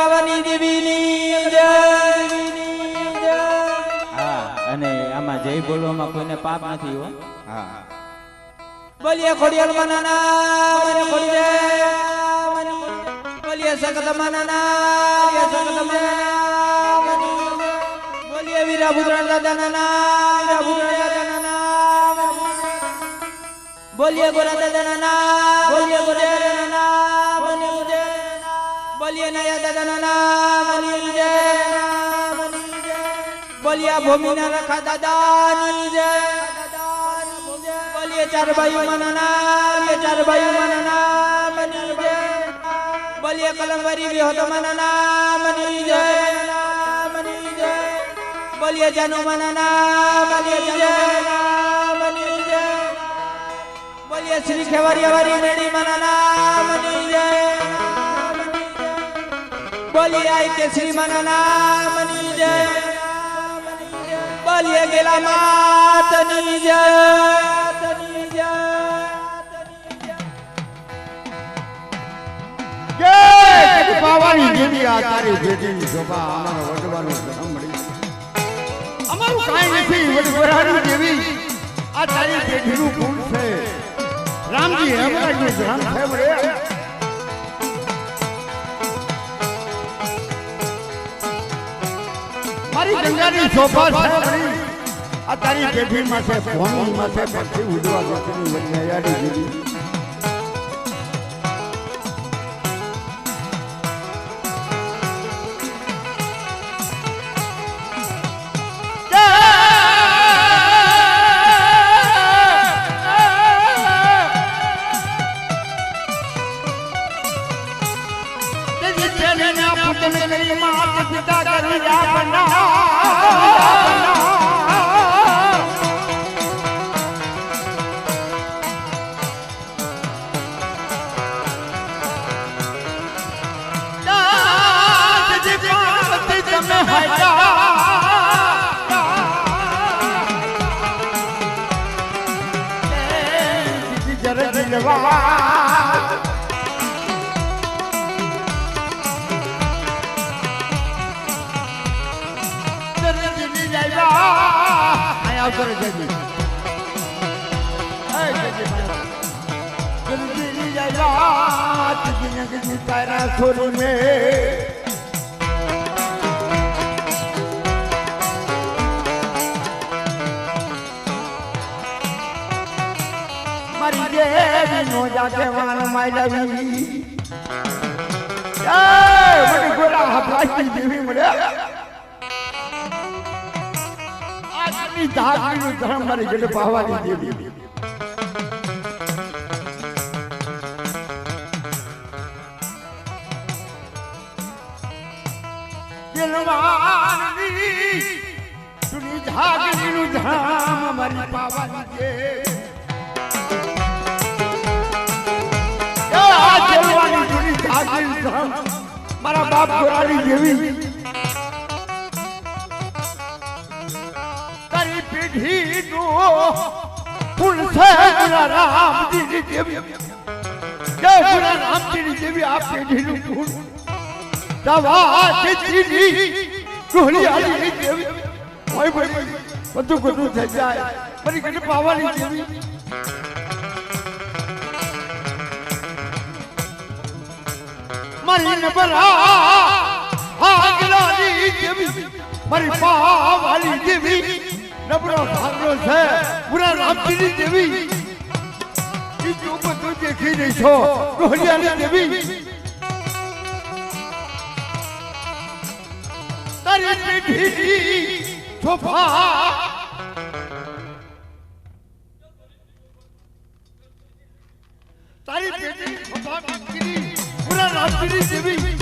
વરાવાની દેવીની જય હા અને આમાં જય બોલવામાં કોઈને પાપ નથી હો હા બોલીએ ખોડિયાલ માના મને ખોડી દે બોલીએ સકત માના બોલીએ વીરા ભૂતરાણ દાદાના બોલીએ ગોરા દાદાના બોલીએ ગોરા બોલીએ નયા દાદાના બોલીએ ભૂમિના રખા દાદાની જય બોલીએ ચાર ભાઈઓ માના ચાર ભાઈઓ માના મની જય બોલીએ કલમવારી વિહોત માના મની જય બોલીએ જાનુ માના મની જય બોલીએ શ્રી ખેવારિયા વારી મેડી માના મની જય બોલીએ આઈ કે શ્રી માના મની જય બોલીએ ગેલા માતની જય જય પાવાની દેવી આ તારી બેટીની શોભા અમારો વડવાનો ધર્મ મળી અમારું કાંઈ નથી વડવરાની દેવી આ તારી બેટીનું ગુણ છે રામજી હેમરાજનું ધ્યાન છે મળે મારી ગંગાની શોભા છે મળી આ તારી બેટી માથે ભોમી માથે પક્ષી ઉડવા જતી વડનયાડી દેવી મારી દેવી નો જાકે વાન માયલાવી એ મને ગોરા હફલાઈ દેવી મળ્યા આજની ધાકીનું ધર્મ મારી ગઢ પાવાની દેવી દિલવાનની સુની ધાકીનું ધર્મ મારી પાવાની દેવી મારા બાપ ગોરાની દેવી તારી પેઢી નો ફૂલ છે ગુરા રામજી દેવી જય ગુરા રામજી દેવી આ પેઢી નું ફૂલ દવા ચીની ગોળિયાની દેવી ઓય ભાઈ બધું થઈ જાય મારી ઘરે પાવાની દેવી મારી નબરા આગલાની દેવી મારી પાવાલી દેવી નબરો ભાગલો છે પૂરા રામજીની દેવી ઈ જો બધું દેખી રહી છો ગોળિયાની દેવી તારી પેઢી શોભા તારી પેઢી શોભા પૂરા રામજીની દેવી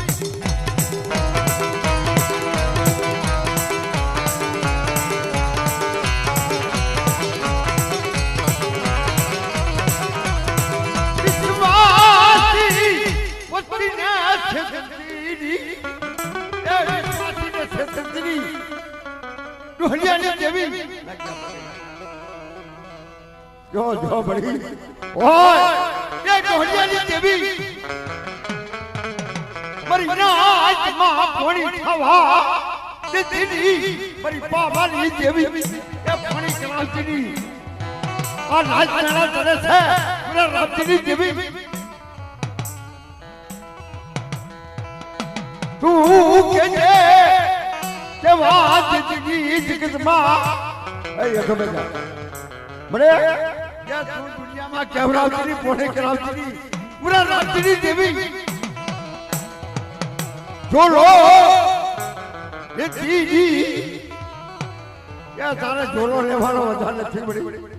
જો બડી ઓય એ ઢોલિયાની દેવી મારી નાચમાં પોણી થવા દીધી મારી બાબાની દેવી એ પોણી કરાવતી આ નાચ મેળા કરે છે પૂરા રાતની દેવી તું કે છે કે વાત જિંદગી જગતમાં એ ખબર બરે યાર તું દુનિયામાં કેવરાવતી પોણે કરાવતી પૂરા રાતની દેવી જોલો એ દીદી યા તારે જોલો લેવાનો વધારે નથી પડી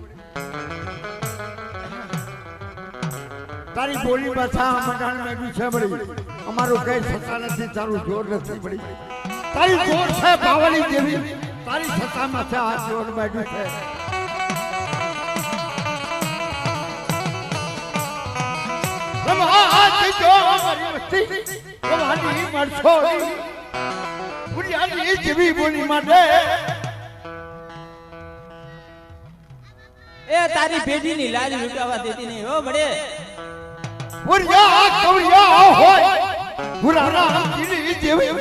તારી બોલી ભાષા મટાણ મેગી છે બડી અમારું કઈ સત્તા નથી તારું જોર નથી પડી તારી જોર છે બાવળી દેવી તારી સત્તામાં છે આ જોર બેઠું છે રમા જો મારી વસ્તી રવાની મરછોડી પુરિયાની જેવી બોલી માટે એ તારી પેઢીની લાલી લૂંટાવા દેતી નહીં હો બડે પુરિયા કવરિયા હોય પુરાના જીની જેવી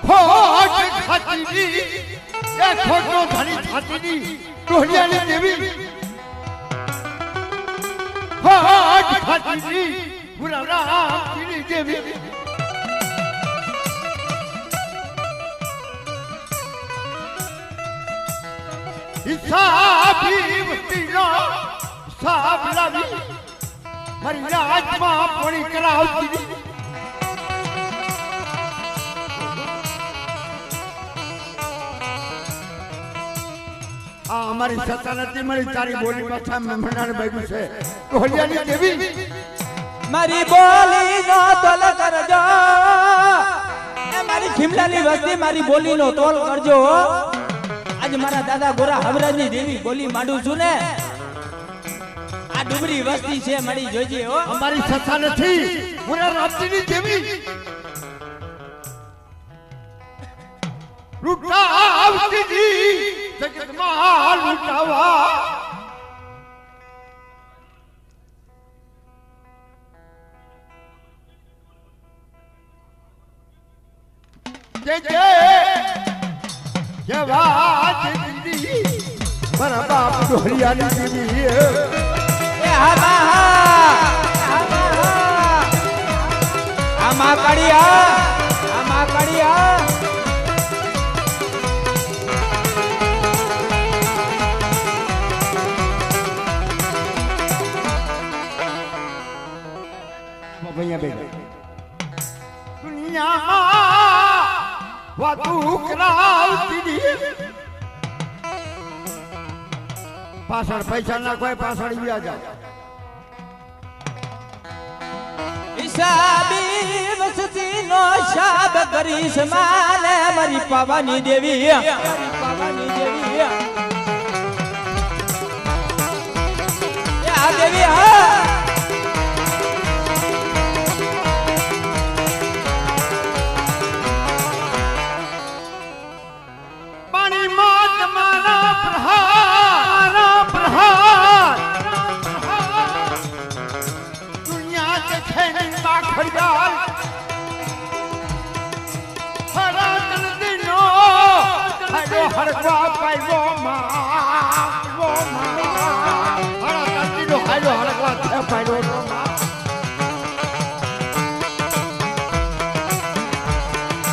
ખોટ ખાતીની એ ખોટો ધણી ખાતીની ડોહલિયાની દેવી ખોટ ખાતીની પુરાના જીની દેવી હિસાબી વસ્તીનો હિસાબ લાવી મારી નાચમાં પોણી કરાવતી અમારી સત્તા નથી મારી તારી બોલી પાછા મહેમાન બેઠું છે ડોહલિયાની દેવી મારી બોલી નો તોલ કરજો એ મારી ખીમલાની વસ્તી મારી બોલી નો તોલ કરજો આજ મારા દાદા ગોરા હવરાજની દેવી બોલી માંડું છું ને આ ડુબરી વસ્તી છે મળી જોજે હો અમારી સત્તા નથી પૂરા રાતની દેવી લૂંટા આવતી જગતમાં લૂંટાવા જે વાત દીદી મારા બાપ ડોહલિયાની દેવી એ હા આમાં કડિયા દુનિયામાં વાતું કરાવતી પાછળ પૈસા નાખવાય પાછળ વ્યાજ હિસાબી વસતી નો શાબ કરીશ માને મારી પાવાની દેવી આ દેવી હા હરવા પાઈવો માં વો માં હરા કાટીનો હાલો હરવા થે પાઈવો માં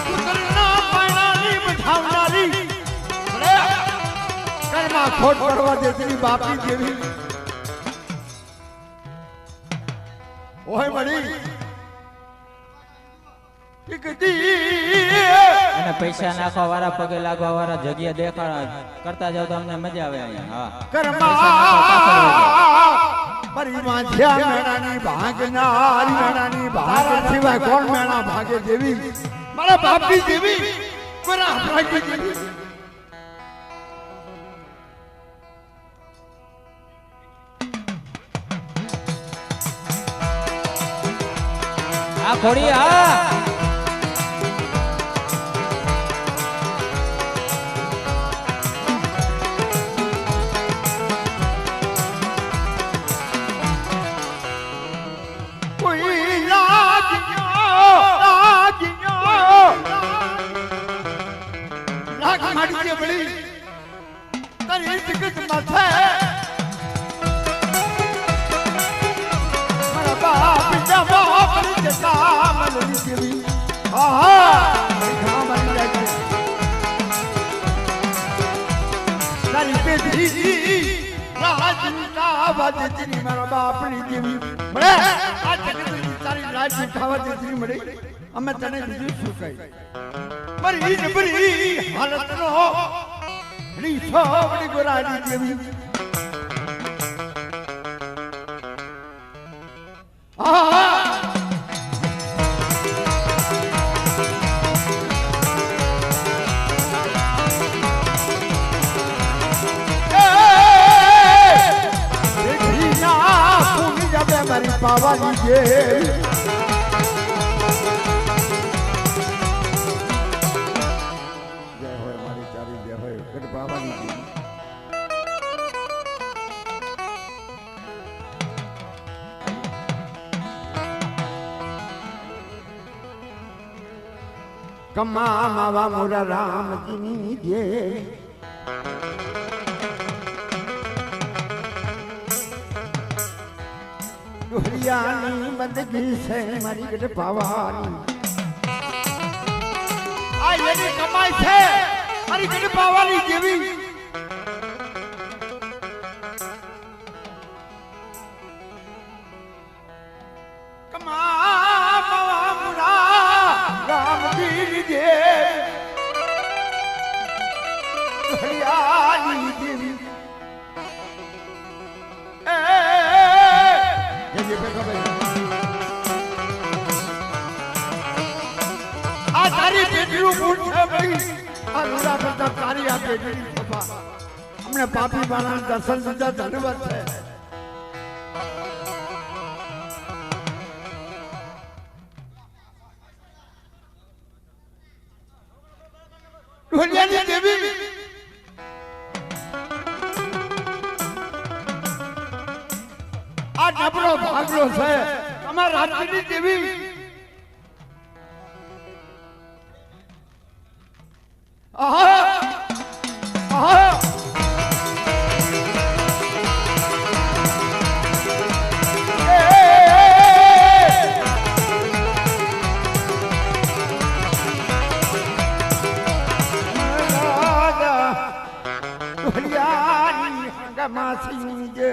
કુતરના પાણાની બઠાવનારી ભલે કર્મા ખોટ પડવા દેતી બાપી જેવી ઓય બડી અને પૈસા નાખવા વાળા પગે લાગવા વાળા જગ્યા દેખાડ કરતા જાવ તો અમને મજા આવે અહીંયા મારી માથિયા મેણાની ભાગનારી મેણાની ભાગ સિવાય કોણ મેણા ભાગે દેવી મારા બાપની દેવી મારા ભાગની દેવી આ ખોડી આ મારી જગત માથે મારા બાપ જવા જતા મલની જેવી આહા મરી જાય તારી પેઢી રાજના વાજતી મારા બાપની જેવી મળે આ જગતની તારી રાજ ઉઠાવા દેતી મળે અમે તને બીજું શું કહી મરી નબરી હાલતનો રીછોડી ગોરાડી જેવી મારી પાવાની જે જય હોય મારી ચારી જય હોય ગઢ પાવાની જે કમા માવા મોરા રામજીની જે ડોહરિયાની બંદગી છે મારી ગઢ પાવાની આ એની કમાઈ છે મારી ગઢ પાવાની જેવી કમા માવા મુરા રામજી જે ડોહરિયાની જેવી આ તારી પેટીનું પૂછ છે ભાઈ આ રૂડા કરતા તારી આ પેટીની ખોપા અમને પાપી બાળાના દર્શન દીધા ધન્યવાદ છે ઢોલિયાની દેવી આ નબળો ભાગલો છે તમારા રાજ્યની દેવી આહા આહા ઢોલિયાની હંગામાસી જે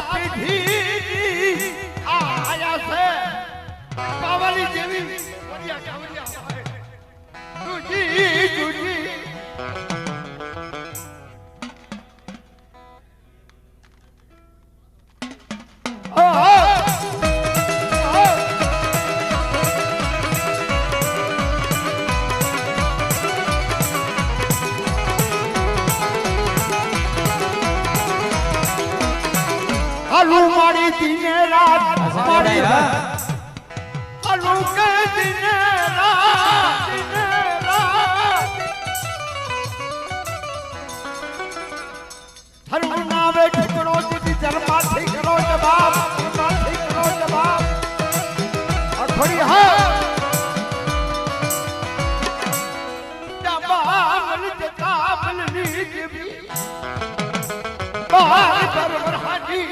પેઢી આયા છે પાવાની જેવી વડિયા કાવડિયા દુજી દુજી આલુ મારી દિને રાત મારી આલુ કે દિને રાત થારું નાવે ઠકડો દીધી ધર્માથી કરો જવાબ ધર્માથી કરો જવાબ અખડી હા જબા મલ જતા મલની જેવી બહાર પરવર હાજી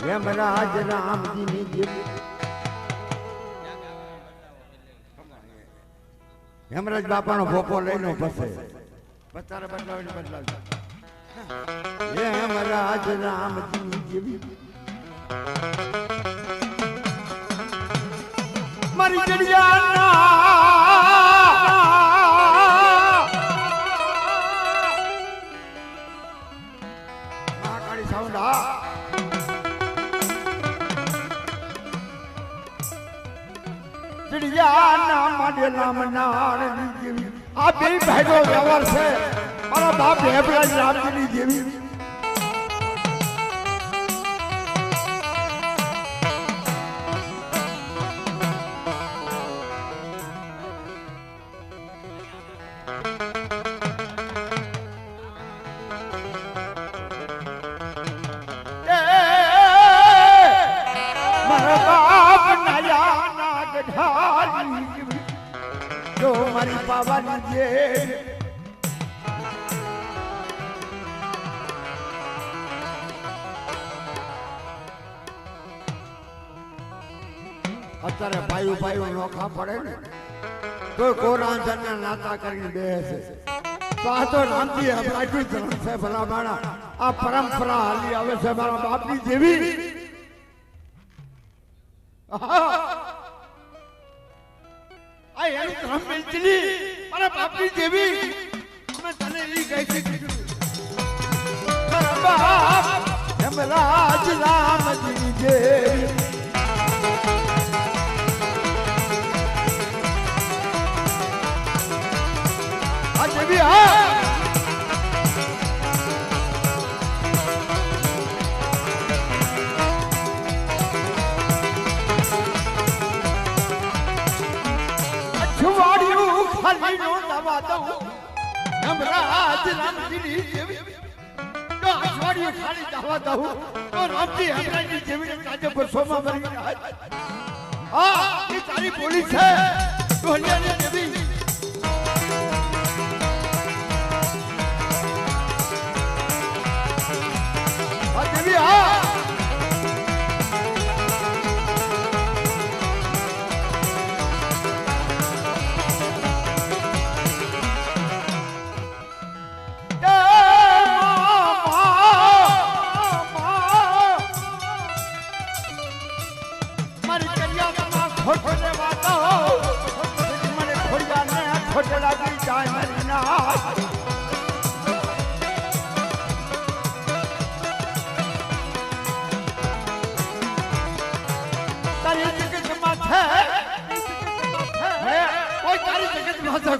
યમરાજ રામજીની જેવી યમરાજ બાપાનો ભોપો લઈને ફસે બતારે બદલાવીને બદલાવજો યમરાજ રામજીની જેવી મારી જડિયાના કાળી સાઉન્ડ આ જડિયાના માડે નામ નાણની જેવી આ બે ભાઈનો વ્યવહાર છે મારા બાપ હેમરાજ રામજીની જેવી બાપ નાયા ના ગઢારી જો મારી બાવાની જે અત્યારે ભાઈઓ ભાઈઓ નોખા પડે ને તો કોરાંજનના નાતા કરીને બેસે તો આ તો નામથી આટલું ધર્મ છે ભલા માણા આ પરંપરા હાલી આવે છે મારા બાપની જેવી આ એનું ધર્મ મિલતી મારા બાપની જેવી અમે તને ઈ કહી દીધું મારા બાપ એમ રાજ રામજી જેવી भी हाँ छुवाड़ियों खाली नो दवा दो हमरा आज राम जी नी जेवी तो छुवाड़ियों खाली दवा दो तो राम जी हमरा नी जेवी ने काजे बरसों में मर गया हाँ ये सारी पुलिस है तो हलिया ने जेवी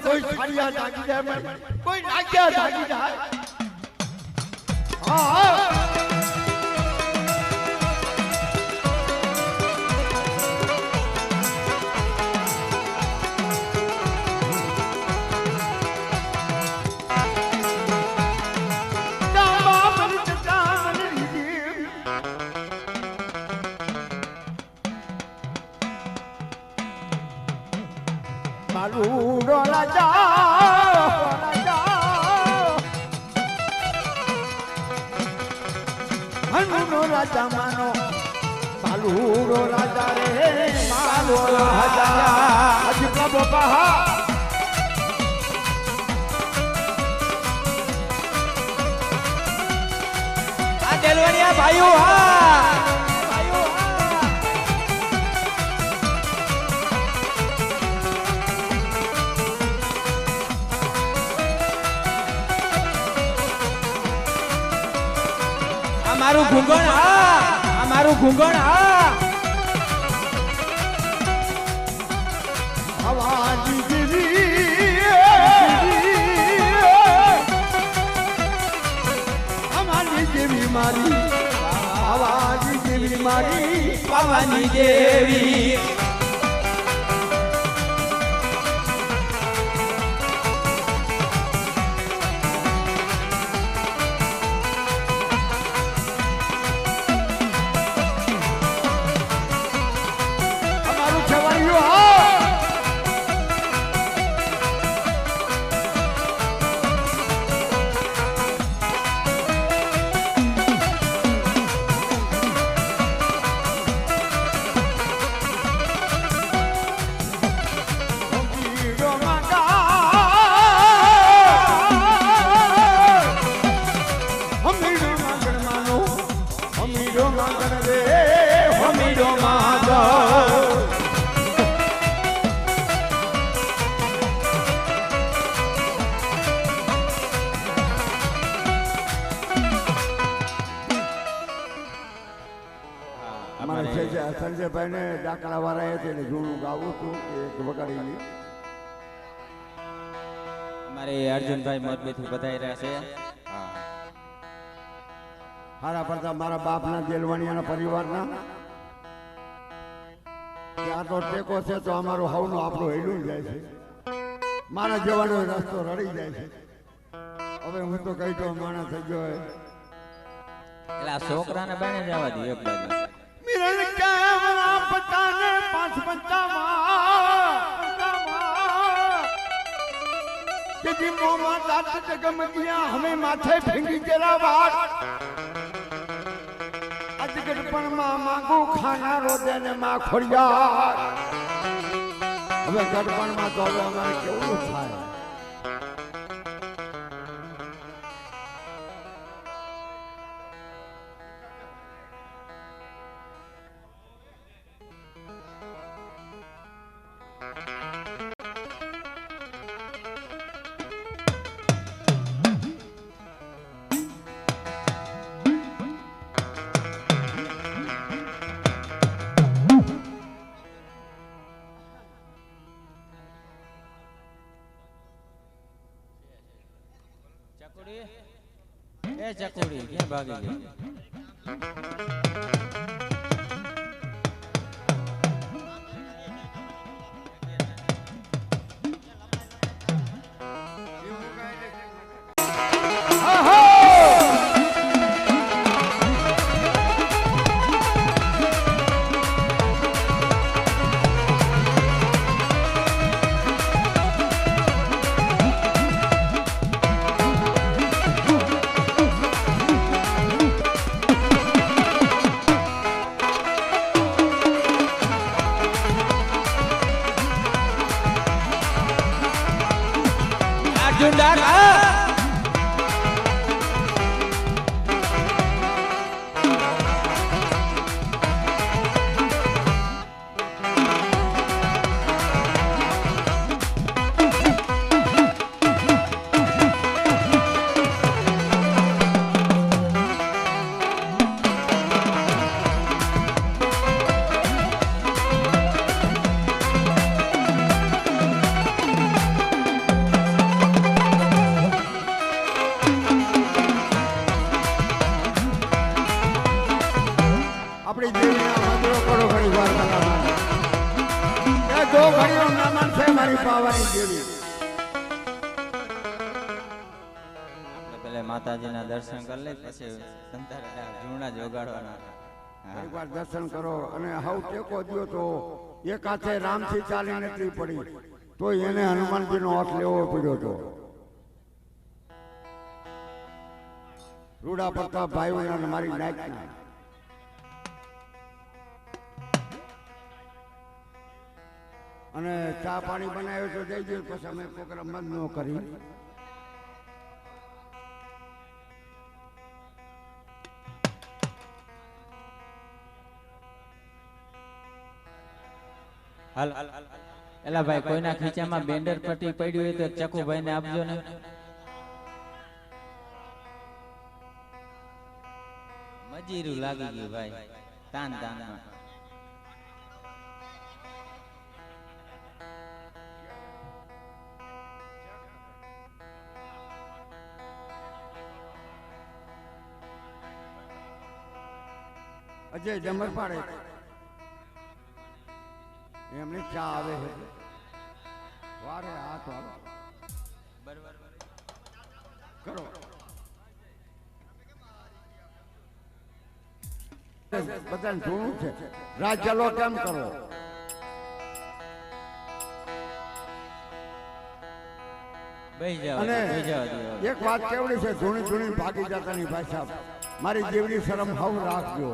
कोई छाड़िया जागी जाए कोई नागिया जागी जाए हाँ Maludo raja Maludo raja mano Maludo raja re Maludo raja Haji Prabhu Paha Adelwania Bayu ha મારું ઘૂંઘણ હા મારું ઘૂંઘણ હા હવાની જેવી હવાની જેવી મારી હવાની જેવી મારી પવની દેવી સંજયભાઈ ને ડાકડા વાળા એટલે જૂનું ગાવું હતું એક વગાડી અમારે અર્જુનભાઈ મોરબીથી બધાઈ રહ્યા છે હારા પડતા મારા બાપના જેલવાણીયાના પરિવારના ત્યાં તો ટેકો છે તો અમારું હવનું આપણું હેલું જાય છે મારા જવાનો રસ્તો રડી જાય છે હવે હું તો કઈ તો માણસ થઈ ગયો એટલે આ છોકરાને બાને જવા દે એક બાજુ મિરન કામના जी मोमा दात जगम दिया हमें माथे फेंगी तेरा बात अजगर पण मांगू खाना रोदे ने मां खोड़िया હવે ગડપણમાં તો હવે અમારે કેવું થાય એ ચકોડી ક્યાં ભાગી ગઈ માતાજીના દર્શન કરી લે પછી સંતારા જૂના જોગાડવાના એકવાર દર્શન કરો અને હાવ ટેકો દ્યો તો એક હાથે રામથી ચાલી નથી પડી તો એને હનુમાનજીનો હાથ લેવો પડ્યો તો રૂડા પ્રતાપ ભાઈઓને મારી નાખના અને ચા પાણી બનાવ્યો તો જઈ ગયો પછી અમે પ્રોગ્રામ બંધ ન કરી હાલ એલા ભાઈ કોઈના ખીચામાં બેન્ડર પટ્ટી પડી હોય તો ચકુભાઈ ને આપજો ને મજીરું લાગી ગયું ભાઈ તાન તાનમાં અજય જમર પાડે એમને ચા આવે છે વારે હાથ વાળો બરાબર કરો બધાને જોવું છે રાજ ચાલો કેમ કરો અને એક વાત કેવડી છે ધૂણી ધૂણી ભાગી જતાની ભાષા મારી જેવડી શરમ હાવ રાખજો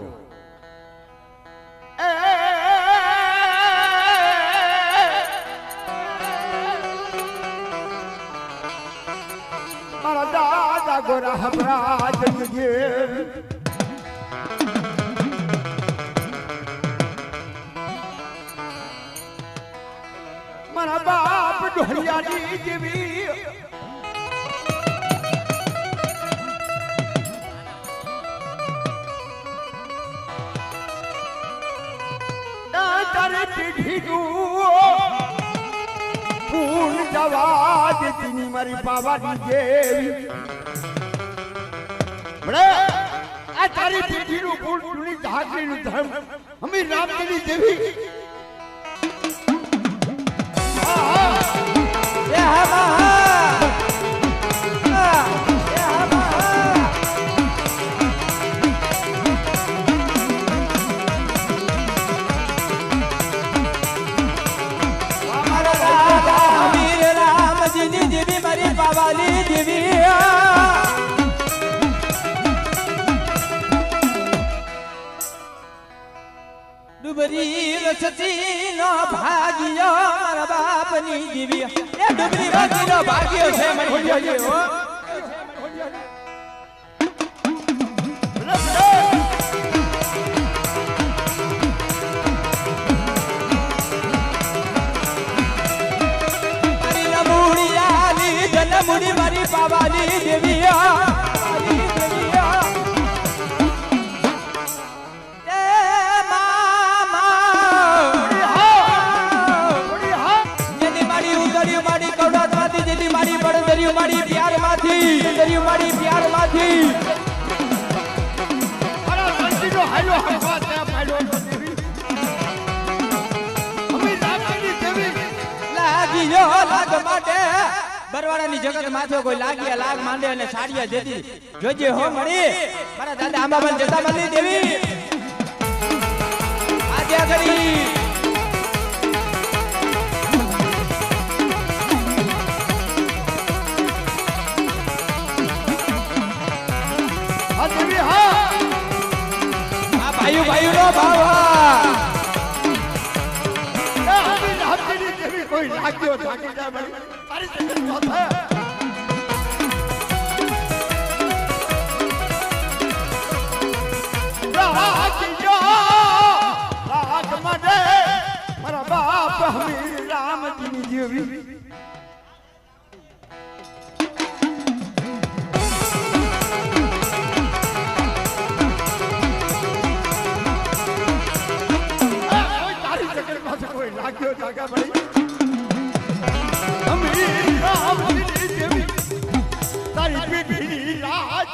મારા દાદા ગોરા હમરાજ મારા બાપ ઢોલિયાની જેવી તારે પીઠીનું ફૂલ જવા દેતીની મારી પાવાની જેવી બળે આ તારી પીઠીનું ફૂલ ફૂલી ઝાકરીનું ધર્મ અમી રામની દેવી પાવાલી દેવી ડુબરી વસતી નો ભાગ્યો મારા બાપની દેવી એ ડુબરી વસતી નો ભાગ્યો છે મળી જોજે હો મુડી મારી પાવાલી દેવી મારી પ્યાર માંથી દરિયો મારી પ્યાર માંથી લાગી જો લાગ માટે બરવાડાની જગત માથે કોઈ લાગ્યા લાગ માંડે અને સાડિયા જેતી જોજે હો મળી મારા દાદા આંબાબન જતા મળી દેવી આજે આગળી ભાઈઓ ભાઈઓ નો ભાવ કોઈ લાગ્યો થાકી જાય તારી જગત માથે મારા બાપ હમીર રામજી જેવી કોઈ લાગ્યો જાગા ભાઈ હમીર રામજી જેવી તારી પીઠી રાજ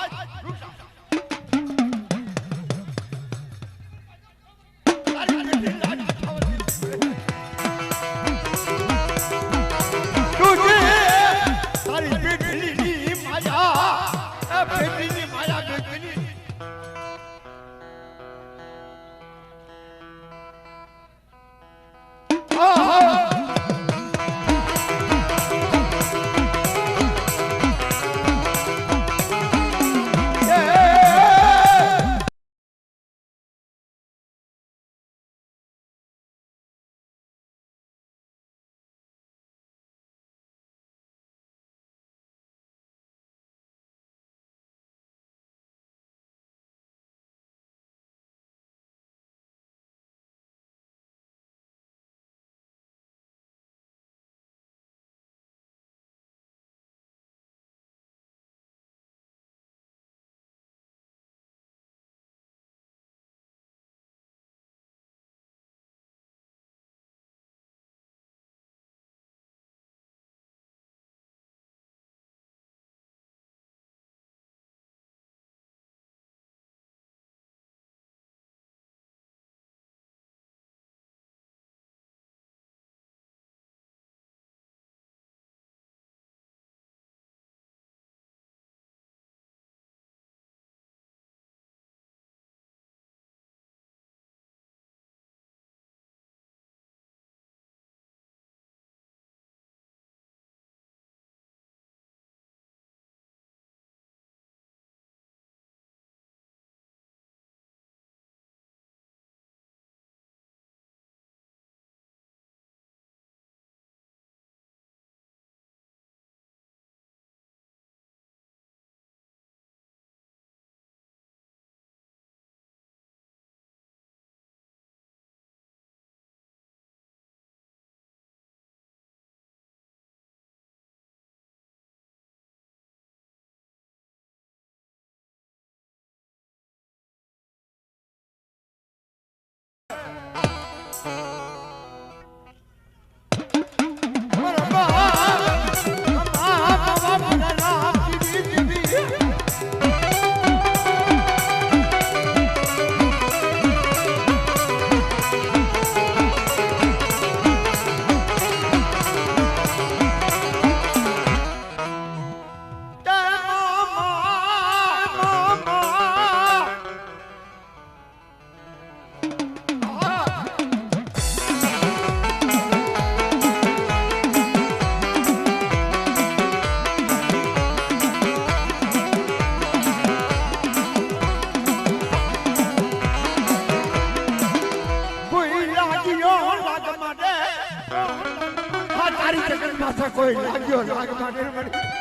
મારી જગત માથા કોઈ લાગ્યો લાગ માટે મળી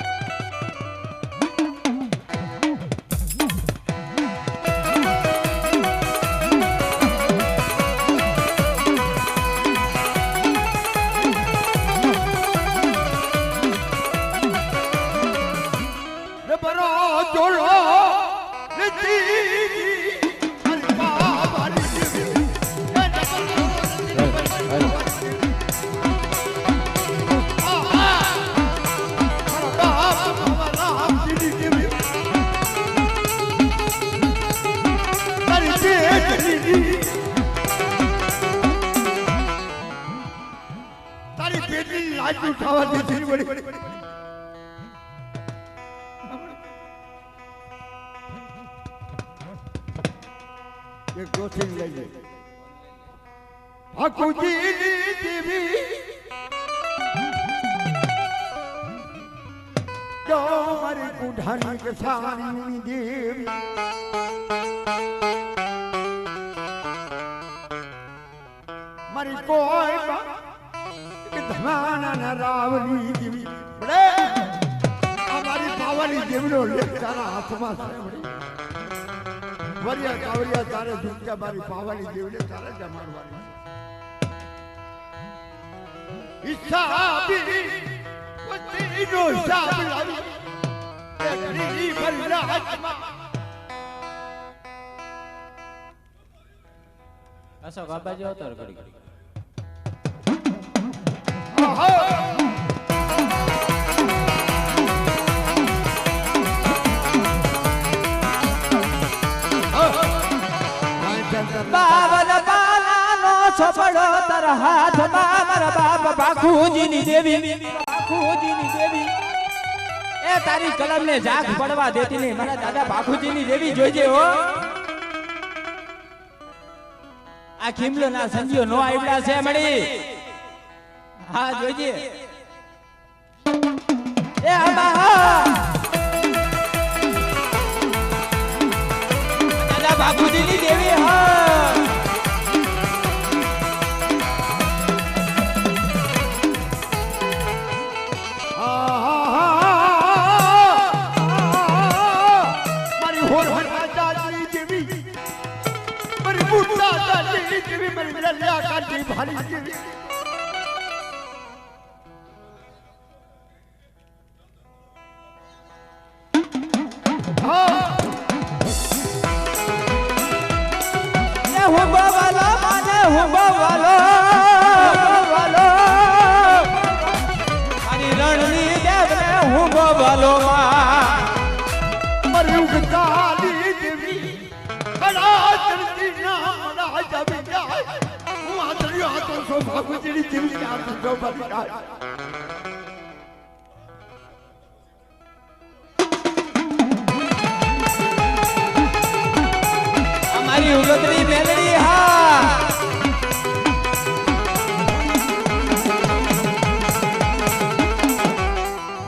બરો જોડો તારી પેટની લાજ ઉઠાવા દેતી વળી એક ગોઠી લઈ લે ભાકુજીની દેવી જો મારી કુઢાની કસાની દેવી મારી કોઈ ધમાના રાવલી દેવી બડે અમારી પાવાની દેવીનો લેખ તારા હાથમાં છે વરિયા કાવરિયા તારે ઝુમકા મારી પાવાની દેવને તારે જમાડવાની હિસાબી વતીનો હિસાબ લાવી એકરી ભરલા હાથમાં અશોક આબાજી અવતાર કરી બાવન બાલાનો છપડો તાર હાથમાં મારા બાપ બાખુજીની દેવી એ તારી કલમને ઝાંખ પડવા દેતી નહીં મારા દાદા બાખુજીની દેવી જોઈજે હો આ ખીમલો ના સંજીઓ નો આવ્યા છે મળી હા જોઈજે એ આમાં દાદા બાખુજીની દેવી હા મારી હોર દાદાની દેવી મારી બુટ્ટા દાદાની દેવી મારી લલ્યા કાઢી ભારી દેવી અમારી ઉગતરી મેલડી